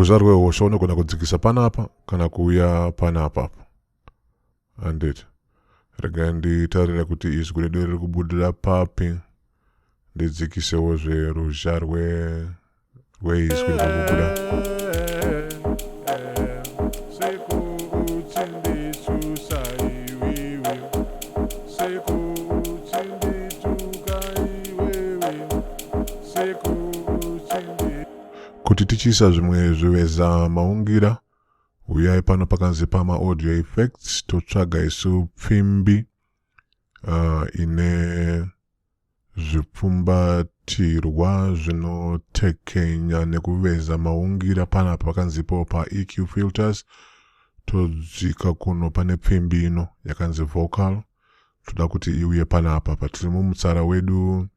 ruzha rwehosha unogona kudzikisa panapa kana kuuya panapa. Handiti regai nditarire kuti izwi redu riri kubudira papi, ndidzikisewo ruzha rweizwi riri kubuda. Kuti tichiisa zvimwe zviveza maungira, uyai pano pakanzi pama audio effects, totsvaga isu pfimbi ine zvipfumbatirwa zvinotekenya nekuveza maungira. Panapa pakanzipo pa EQ filters, todzika kuno pane pfimbi ino yakanzi vocal, toda kuti iuye panapa patiri mumutsara wedu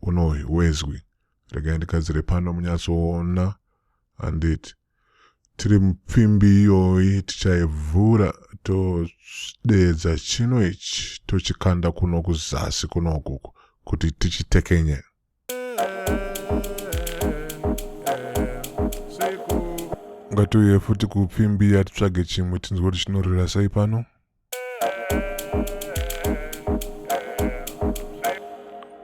unoyu wezwi. Regai ndikadzire pano munyatsoona. Handiti tiri mupfimbi iyoyi tichaivhura todeedza chino ichi tochikanda kuno kuzasi kunoku kuti tichitekenye. Ngatiuye futi kupfimbi yatitsvage chimwe tinzwe kuti chinorira sei pano.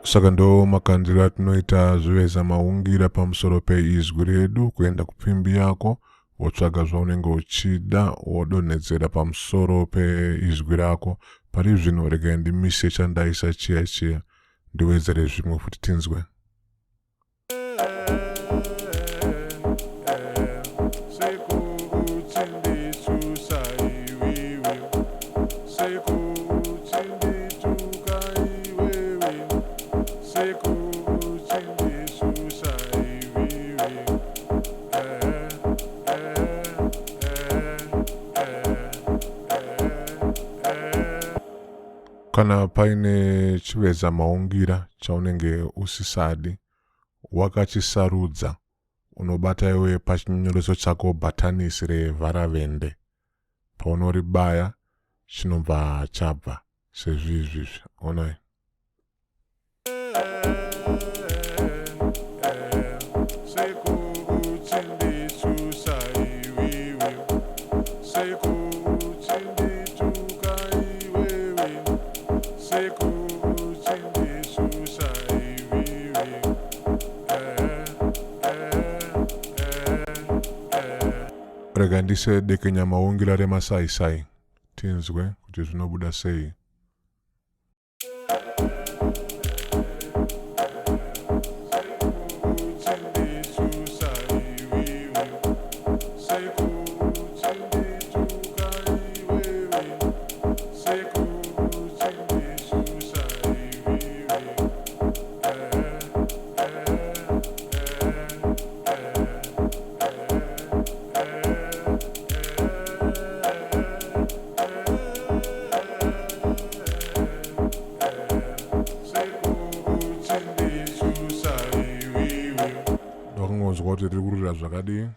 Saka ndo makandiro atinoita zviveza maungira pamusoro peizwi redu. Kuenda kupfimbi yako wotsvaga zvaunenge uchida wodonhedzera pamusoro peizwi rako. Pari zvino regai ndimise chandaisa chiya ndiwedzere zvimwe futi tinzwe. Kana paine chiveza maungira chaunenge usisadi wakachisarudza, unobata iwe pachinyoreso chako bhatanisi revharavende. Paunoribaya chinobva chabva sezvizvi. Onai. Rega ndise dekenya maungira remasaisai tinzwe kuti zvinobuda sei. Kuti riri kurira zvakadii.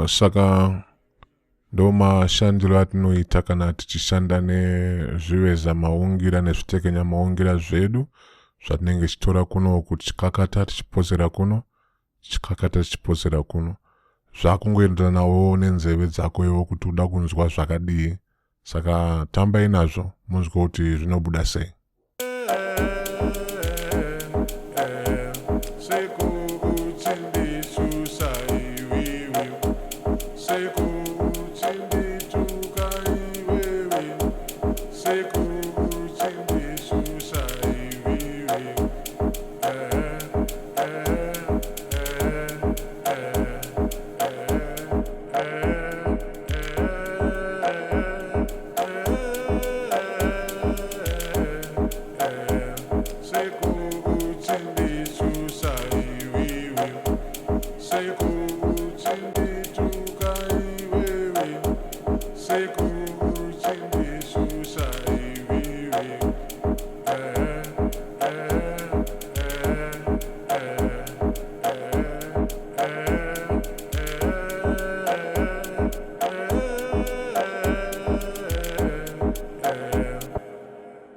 Saka ndo mashandiro atinoita kana tichishanda nezviveza maungira nezvitekenya maungira zvedu zvatinenge tichitora kuno kuchikakata tichipozera kuno tichikakata tichipozera kuno zvakungoenderanawo nenzeve dzako iwo kuti uda kunzwa zvakadii. Saka tambai nazvo munzwe kuti zvinobuda sei.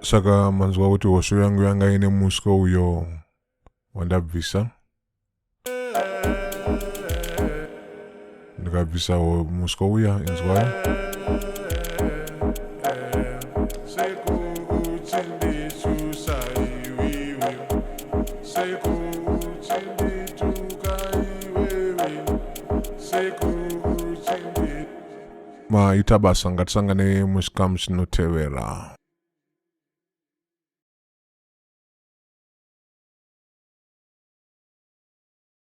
Saka manzwa kuti hosho yangu yanga ine muswe uyo wandabvisa. Ndikabvisa muswe uya inzwai. Maita basa ngatisangane muchikamu chinotevera.